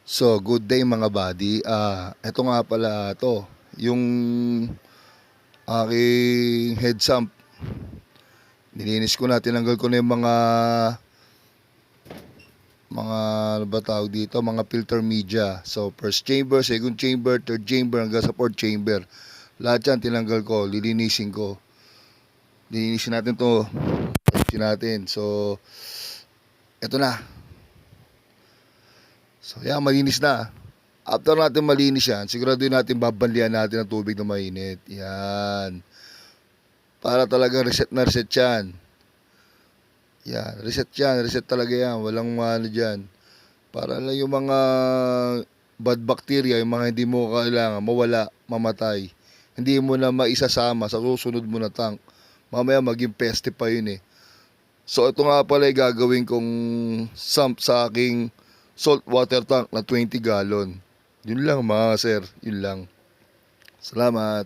So, good day mga buddy. Ito nga pala to, yung aking head sump. Nilinis ko na, tinanggal ko na yung mga ano ba tawag dito, mga filter media. So, first chamber, second chamber, third chamber, hanggang sa fourth chamber. Lahat yan tinanggal ko, lilinisin ko. Lilinisin natin to. Lilinisin natin. So, ito na. So, yan, malinis na. After natin malinis yan, siguraduhin natin babanlian natin ang tubig na mainit. Yan. Para talaga reset na reset yan. Yan, reset yan. Reset talaga yan. Walang ano dyan. Para lang yung mga bad bacteria, yung mga hindi mo kailangan, mawala, mamatay. Hindi mo na maisasama sa susunod mo na tank. Mamaya maging peste pa yun eh. So ito nga pala yung gagawin kong sump sa aking salt water tank na 20 gallon. Yun lang mga sir, yun lang. Salamat.